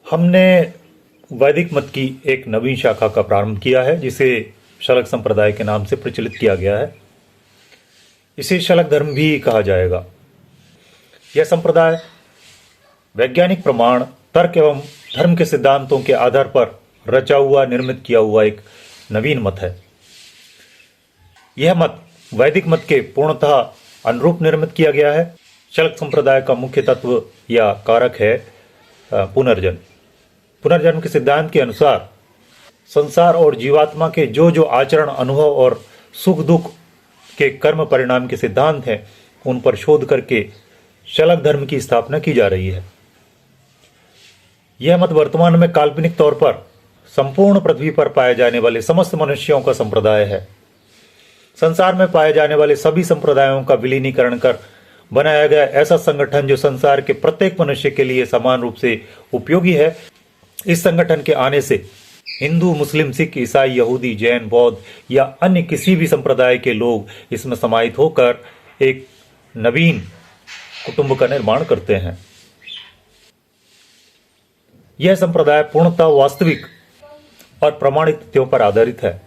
हमने वैदिक मत की एक नवीन शाखा का प्रारंभ किया है जिसे शलक संप्रदाय के नाम से प्रचलित किया गया है। इसे शलक धर्म भी कहा जाएगा। यह संप्रदाय वैज्ञानिक प्रमाण, तर्क एवं धर्म के सिद्धांतों के आधार पर रचा हुआ, निर्मित किया हुआ एक नवीन मत है। यह मत वैदिक मत के पूर्णतः अनुरूप निर्मित किया गया है। शलक संप्रदाय का मुख्य तत्व या कारक है पुनर्जन्म। पुनर्जन्म के सिद्धांत के अनुसार संसार और जीवात्मा के जो जो आचरण, अनुभव और सुख दुख के कर्म परिणाम के सिद्धांत हैं, उन पर शोध करके शलक धर्म की स्थापना की जा रही है। यह मत वर्तमान में काल्पनिक तौर पर संपूर्ण पृथ्वी पर पाए जाने वाले समस्त मनुष्यों का संप्रदाय है। संसार में पाए जाने वाले सभी संप्रदायों का विलीनीकरण कर बनाया गया ऐसा संगठन जो संसार के प्रत्येक मनुष्य के लिए समान रूप से उपयोगी है। इस संगठन के आने से हिंदू, मुस्लिम, सिख, ईसाई, यहूदी, जैन, बौद्ध या अन्य किसी भी संप्रदाय के लोग इसमें समाहित होकर एक नवीन कुटुंब का निर्माण करते हैं। यह संप्रदाय पूर्णतः वास्तविक और प्रमाणित तथ्यों पर आधारित है।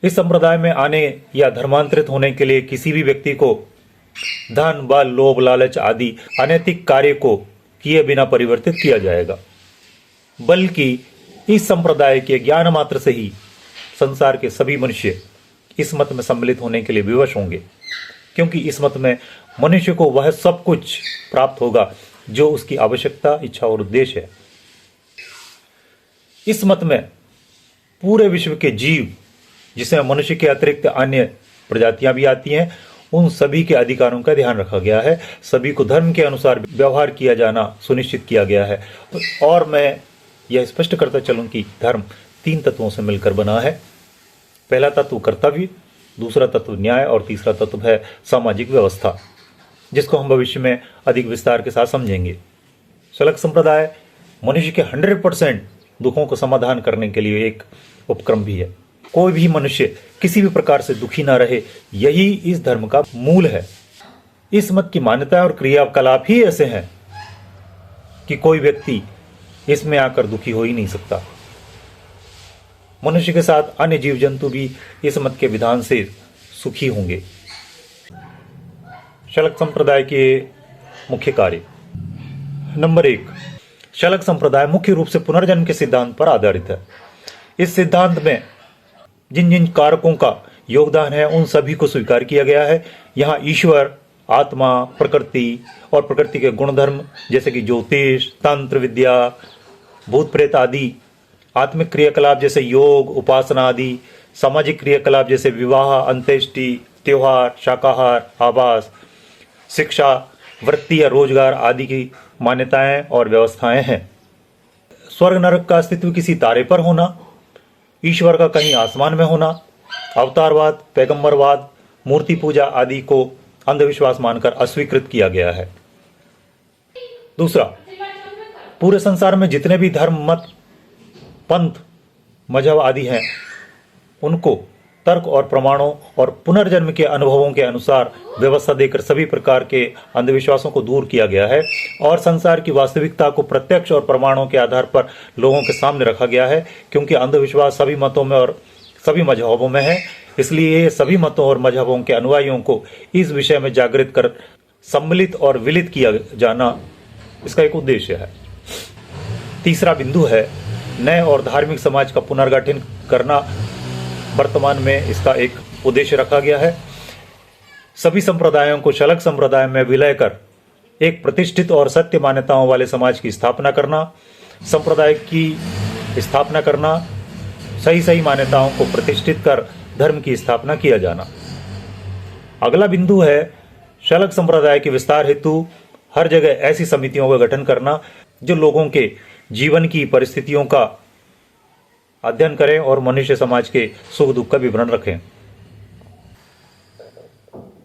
इस संप्रदाय में आने या धर्मांतरित होने के लिए किसी भी व्यक्ति को धन, बल, लोभ, लालच आदि अनैतिक कार्य को किए बिना परिवर्तित किया जाएगा, बल्कि इस संप्रदाय के ज्ञान मात्र से ही संसार के सभी मनुष्य इस मत में सम्मिलित होने के लिए विवश होंगे, क्योंकि इस मत में मनुष्य को वह सब कुछ प्राप्त होगा जो उसकी आवश्यकता, इच्छा और उद्देश्य है। इस मत में पूरे विश्व के जीव, जिसमें मनुष्य के अतिरिक्त अन्य प्रजातियां भी आती हैं, उन सभी के अधिकारों का ध्यान रखा गया है। सभी को धर्म के अनुसार व्यवहार किया जाना सुनिश्चित किया गया है। और मैं यह स्पष्ट करता चलूं कि धर्म 3 तत्वों से मिलकर बना है। पहला तत्व कर्तव्य, दूसरा तत्व न्याय और तीसरा तत्व है सामाजिक व्यवस्था, जिसको हम भविष्य में अधिक विस्तार के साथ समझेंगे। शलक संप्रदाय मनुष्य के 100% दुखों को समाधान करने के लिए एक उपक्रम भी है। कोई भी मनुष्य किसी भी प्रकार से दुखी ना रहे, यही इस धर्म का मूल है। इस मत की मान्यता और क्रियाकलाप ही ऐसे हैं कि कोई व्यक्ति इसमें आकर दुखी हो ही नहीं सकता। मनुष्य के साथ अन्य जीव जंतु भी इस मत के विधान से सुखी होंगे। शलक संप्रदाय के मुख्य कार्य। नंबर 1, शलक संप्रदाय मुख्य रूप से पुनर्जन्म के सिद्धांत पर आधारित है। इस सिद्धांत में जिन जिन कारकों का योगदान है उन सभी को स्वीकार किया गया है। यहाँ ईश्वर, आत्मा, प्रकृति और प्रकृति के गुणधर्म जैसे कि ज्योतिष, तंत्र विद्या, भूत प्रेत आदि, आत्मिक क्रियाकलाप जैसे योग, उपासना आदि, सामाजिक क्रियाकलाप जैसे विवाह, अंत्येष्टि, त्योहार, शाकाहार, आवास, शिक्षा, वृत्ति या रोजगार आदि की मान्यताएं और व्यवस्थाएं हैं। स्वर्ग नरक का अस्तित्व किसी तारे पर होना, ईश्वर का कहीं आसमान में होना, अवतारवाद, पैगंबरवाद, मूर्ति पूजा आदि को अंधविश्वास मानकर अस्वीकृत किया गया है। दूसरा, पूरे संसार में जितने भी धर्म, मत, पंथ, मजहब आदि हैं, उनको तर्क और प्रमाणों और पुनर्जन्म के अनुभवों के अनुसार व्यवस्था देकर सभी प्रकार के अंधविश्वासों को दूर किया गया है और संसार की वास्तविकता को प्रत्यक्ष और प्रमाणों के आधार पर लोगों के सामने रखा गया है। क्योंकि अंधविश्वास सभी मतों में और सभी मजहबों में है, इसलिए सभी मतों और मजहबों के अनुयायियों को इस विषय में जागृत कर सम्मिलित और विलित किया जाना इसका एक उद्देश्य है। तीसरा बिंदु है नए और धार्मिक समाज का पुनर्गठन करना। वर्तमान में इसका एक उद्देश्य रखा गया है। सभी संप्रदायों को शलक संप्रदाय में विलय कर एक प्रतिष्ठित और सत्य मान्यताओं वाले समाज की स्थापना करना, संप्रदाय की स्थापना करना, सही सही मान्यताओं को प्रतिष्ठित कर धर्म की स्थापना किया जाना। अगला बिंदु है शलक संप्रदाय के विस्तार हेतु हर जगह ऐसी समितियों का गठन करना जो लोगों के जीवन की परिस्थितियों का अध्ययन करें और मनुष्य समाज के सुख दुख का विवरण रखें।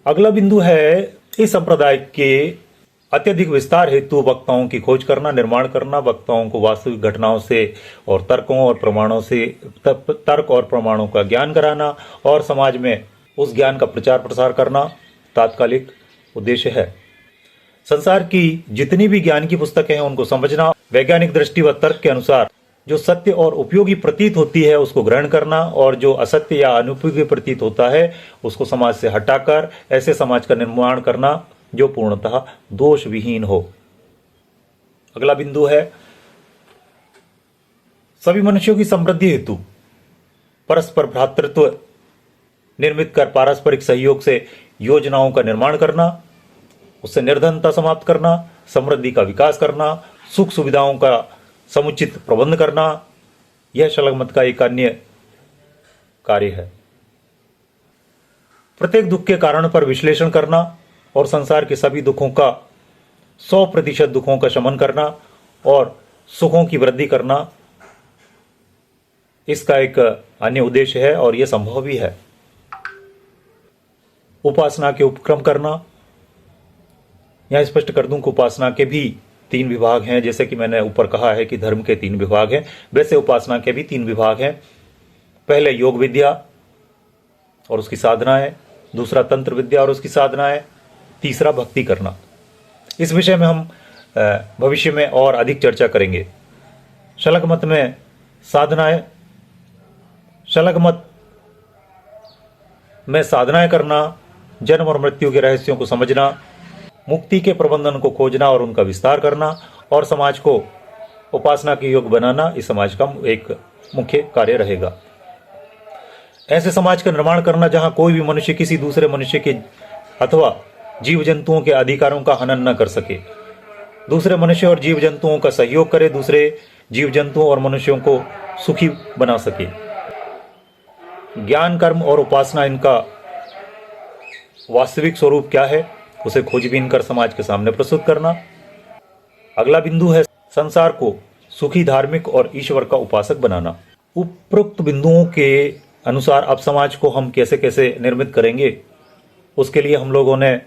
अगला बिंदु है इस संप्रदाय के अत्यधिक विस्तार हेतु वक्ताओं की खोज करना, निर्माण करना, वक्ताओं को वास्तविक घटनाओं से और तर्क और प्रमाणों का ज्ञान कराना और समाज में उस ज्ञान का प्रचार प्रसार करना तात्कालिक उद्देश्य है। संसार की जितनी भी ज्ञान की पुस्तकें हैं उनको समझना, वैज्ञानिक दृष्टि व तर्क के अनुसार जो सत्य और उपयोगी प्रतीत होती है उसको ग्रहण करना, और जो असत्य या अनुपयोगी प्रतीत होता है उसको समाज से हटाकर ऐसे समाज का निर्माण करना जो पूर्णतः दोष विहीन हो। अगला बिंदु है सभी मनुष्यों की समृद्धि हेतु परस्पर भ्रातृत्व निर्मित कर पारस्परिक सहयोग से योजनाओं का निर्माण करना, उससे निर्धनता समाप्त करना, समृद्धि का विकास करना, सुख सुविधाओं का समुचित प्रबंध करना, यह शलग मत का एक अन्य कार्य है। प्रत्येक दुख के कारण पर विश्लेषण करना और संसार के सभी दुखों का 100% दुखों का शमन करना और सुखों की वृद्धि करना, इसका एक अन्य उद्देश्य है और यह संभव भी है। उपासना के उपक्रम करना, यहां स्पष्ट कर दूं कि उपासना के भी 3 विभाग हैं। जैसे कि मैंने ऊपर कहा है कि धर्म के 3 विभाग हैं, वैसे उपासना के भी 3 विभाग हैं। पहले योग विद्या और उसकी साधनाएं, दूसरा तंत्र विद्या और उसकी साधनाएं, तीसरा भक्ति करना। इस विषय में हम भविष्य में और अधिक चर्चा करेंगे। शलग मत में साधनाएं, शलग मत में साधनाएं करना, जन्म और मृत्यु के रहस्यों को समझना, मुक्ति के प्रबंधन को खोजना और उनका विस्तार करना, और समाज को उपासना के योग बनाना इस समाज का एक मुख्य कार्य रहेगा। ऐसे समाज का निर्माण करना जहां कोई भी मनुष्य किसी दूसरे मनुष्य के अथवा जीव जंतुओं के अधिकारों का हनन न कर सके, दूसरे मनुष्य और जीव जंतुओं का सहयोग करे, दूसरे जीव जंतुओं और मनुष्यों को सुखी बना सके। ज्ञान, कर्म और उपासना, इनका वास्तविक स्वरूप क्या है उसे खोजबीन कर समाज के सामने प्रस्तुत करना। अगला बिंदु है संसार को सुखी, धार्मिक और ईश्वर का उपासक बनाना। उपरोक्त बिंदुओं के अनुसार अब समाज को हम कैसे कैसे निर्मित करेंगे, उसके लिए हम लोगों ने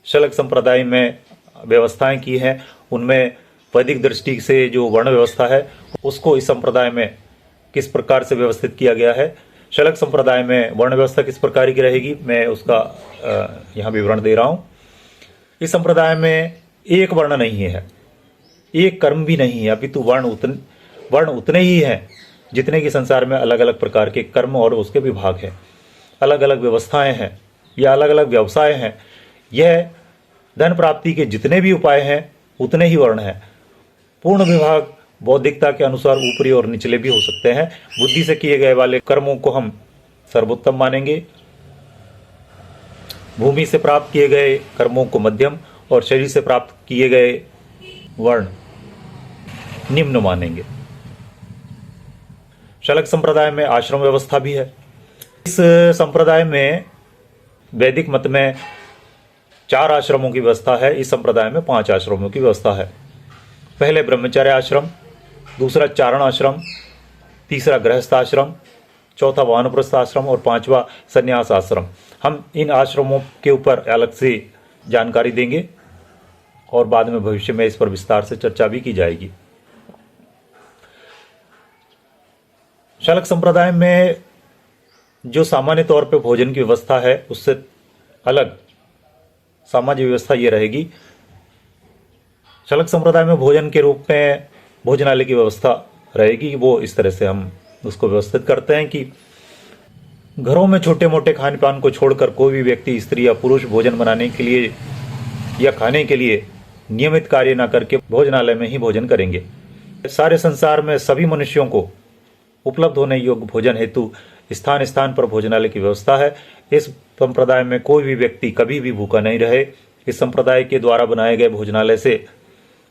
शलग संप्रदाय में व्यवस्थाएं की हैं। उनमें वैदिक दृष्टि से जो वर्ण व्यवस्था है उसको इस संप्रदाय में किस प्रकार से व्यवस्थित किया गया है, शलग संप्रदाय में वर्ण व्यवस्था किस प्रकार की रहेगी, मैं उसका यहाँ विवरण दे रहा हूँ। इस संप्रदाय में एक वर्ण नहीं है, एक कर्म भी नहीं है, अपितु वर्ण उतने ही हैं जितने कि संसार में अलग अलग प्रकार के कर्म और उसके विभाग हैं, अलग अलग व्यवस्थाएं हैं या अलग अलग व्यवसाय हैं। यह धन प्राप्ति के जितने भी उपाय हैं उतने ही वर्ण हैं। पूर्ण विभाग बौद्धिकता के अनुसार ऊपरी और निचले भी हो सकते हैं। बुद्धि से किए गए वाले कर्मों को हम सर्वोत्तम मानेंगे, भूमि से प्राप्त किए गए कर्मों को मध्यम और शरीर से प्राप्त किए गए वर्ण निम्न मानेंगे। शलग संप्रदाय में आश्रम व्यवस्था भी है। इस संप्रदाय में वैदिक मत में 4 आश्रमों की व्यवस्था है, इस संप्रदाय में 5 आश्रमों की व्यवस्था है। पहले ब्रह्मचर्य आश्रम, दूसरा चारण आश्रम, तीसरा गृहस्थ आश्रम, चौथा वानप्रस्थ आश्रम और 5वां संन्यास आश्रम। हम इन आश्रमों के ऊपर अलग से जानकारी देंगे और बाद में भविष्य में इस पर विस्तार से चर्चा भी की जाएगी। शलग संप्रदाय में जो सामान्य तौर पे भोजन की व्यवस्था है उससे अलग सामाजिक व्यवस्था ये रहेगी। शलग संप्रदाय में भोजन के रूप में भोजनालय की व्यवस्था रहेगी। वो इस तरह से हम उसको व्यवस्थित करते हैं कि घरों में छोटे मोटे खान पान को छोड़कर कोई भी व्यक्ति, स्त्री या पुरुष भोजन बनाने के लिए या खाने के लिए नियमित कार्य न करके भोजनालय में ही भोजन करेंगे। सारे संसार में सभी मनुष्यों को उपलब्ध होने योग्य भोजन हेतु स्थान स्थान पर भोजनालय की व्यवस्था है। इस संप्रदाय में कोई भी व्यक्ति कभी भी भूखा नहीं रहे। इस संप्रदाय के द्वारा बनाए गए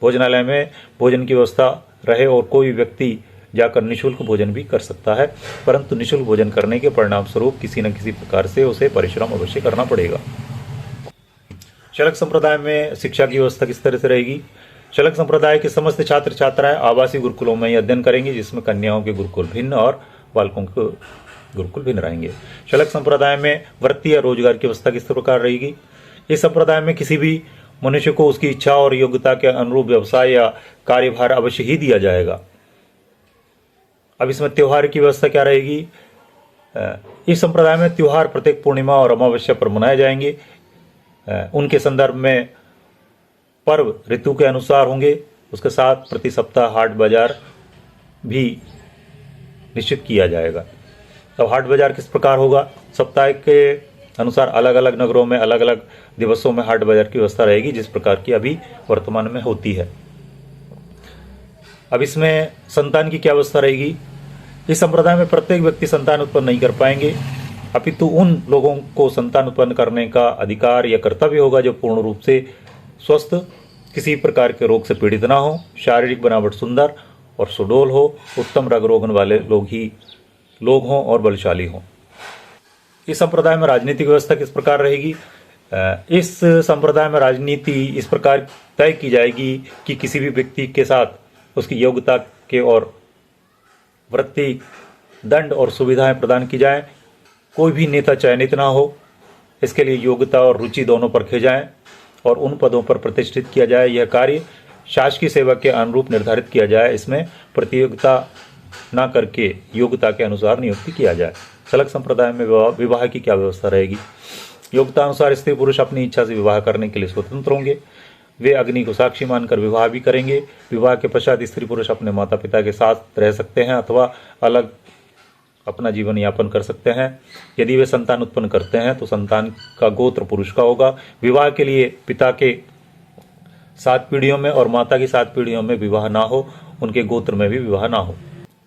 भोजनालय में भोजन की व्यवस्था रहे और कोई व्यक्ति जाकर निःशुल्क भोजन भी कर सकता है, परंतु निःशुल्क भोजन करने के परिणाम स्वरूप किसी न किसी प्रकार से उसे परिश्रम अवश्य करना पड़ेगा। शलग संप्रदाय में शिक्षा की व्यवस्था किस तरह से रहेगी? शलग संप्रदाय के समस्त छात्र छात्राएं आवासीय गुरुकुलों में ही अध्ययन करेंगे, जिसमें कन्याओं के गुरुकुल भिन्न और बालकों के गुरुकुल भिन्न रहेंगे। शलग संप्रदाय में वृत्ति या रोजगार की व्यवस्था किस प्रकार रहेगी? इस संप्रदाय में किसी भी मनुष्य को उसकी इच्छा और योग्यता के अनुरूप व्यवसाय या कार्यभार अवश्य ही दिया जाएगा। अब इसमें त्योहार की व्यवस्था क्या रहेगी? इस संप्रदाय में त्योहार प्रत्येक पूर्णिमा और अमावस्या पर मनाए जाएंगे। उनके संदर्भ में पर्व ऋतु के अनुसार होंगे। उसके साथ प्रति सप्ताह हाट बाजार भी निश्चित किया जाएगा। अब हाट बाजार किस प्रकार होगा? सप्ताह के अनुसार अलग अलग नगरों में अलग अलग दिवसों में हाट बाजार की व्यवस्था रहेगी, जिस प्रकार की अभी वर्तमान में होती है। अब इसमें संतान की क्या व्यवस्था रहेगी? इस संप्रदाय में प्रत्येक व्यक्ति संतान उत्पन्न नहीं कर पाएंगे, अपितु उन लोगों को संतान उत्पन्न करने का अधिकार या कर्तव्य होगा जो पूर्ण रूप से स्वस्थ, किसी प्रकार के रोग से पीड़ित ना हो, शारीरिक बनावट सुंदर और सुडौल हो, उत्तम रग रोगन वाले लोग हों और बलशाली हों। इस संप्रदाय में राजनीतिक व्यवस्था किस प्रकार रहेगी? इस संप्रदाय में राजनीति इस प्रकार तय की जाएगी कि किसी भी व्यक्ति के साथ उसकी योग्यता के और वृत्ति, दंड और सुविधाएं प्रदान की जाएं। कोई भी नेता चयनित ना हो, इसके लिए योग्यता और रुचि दोनों परखे जाएं और उन पदों पर प्रतिष्ठित किया जाए। यह कार्य शासकीय सेवा के अनुरूप निर्धारित किया जाए। इसमें प्रतियोगिता ना करके योग्यता के अनुसार नियुक्ति किया जाए। शलक संप्रदाय में विवाह की क्या व्यवस्था रहेगी? योग्यता अनुसार स्त्री पुरुष अपनी इच्छा से विवाह करने के लिए स्वतंत्र होंगे। वे अग्नि को साक्षी मानकर विवाह भी करेंगे। विवाह के पश्चात स्त्री पुरुष अपने माता पिता के साथ रह सकते हैं अथवा अलग अपना जीवन यापन कर सकते हैं। यदि वे संतान उत्पन्न करते हैं तो संतान का गोत्र पुरुष का होगा। विवाह के लिए पिता के 7 पीढ़ियों में और माता की 7 पीढ़ियों में विवाह ना हो, उनके गोत्र में भी विवाह ना हो।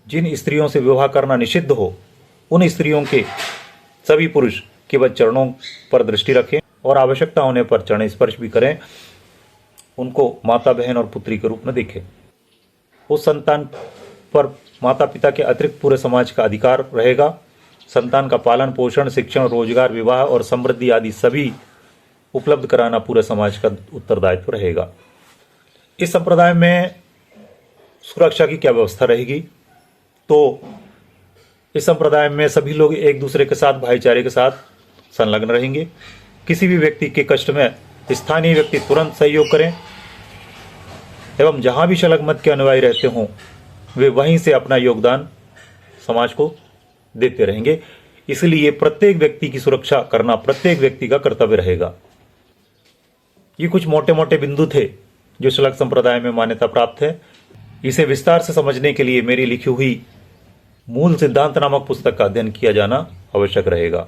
जिन स्त्रियों से विवाह करना निषिद्ध हो, उन स्त्रियों के सभी पुरुष केवल चरणों पर दृष्टि रखें और आवश्यकता होने पर चरण स्पर्श भी करें। उनको माता, बहन और पुत्री के रूप में देखें। उस संतान पर माता पिता के अतिरिक्त पूरे समाज का अधिकार रहेगा। संतान का पालन पोषण, शिक्षण, रोजगार, विवाह और समृद्धि आदि सभी उपलब्ध कराना पूरे समाज का उत्तरदायित्व रहेगा। इस संप्रदाय में सुरक्षा की क्या व्यवस्था रहेगी? तो इस संप्रदाय में सभी लोग एक दूसरे के साथ भाईचारे के साथ संलग्न रहेंगे। किसी भी व्यक्ति के कष्ट में स्थानीय व्यक्ति तुरंत सहयोग करें एवं जहां भी शलग मत के अनुयायी रहते हों, वे वहीं से अपना योगदान समाज को देते रहेंगे। इसलिए प्रत्येक व्यक्ति की सुरक्षा करना प्रत्येक व्यक्ति का कर्तव्य रहेगा। ये कुछ मोटे मोटे बिंदु थे जो शलग संप्रदाय में मान्यता प्राप्त है। इसे विस्तार से समझने के लिए मेरी लिखी हुई मूल सिद्धांत नामक पुस्तक का अध्ययन किया जाना आवश्यक रहेगा।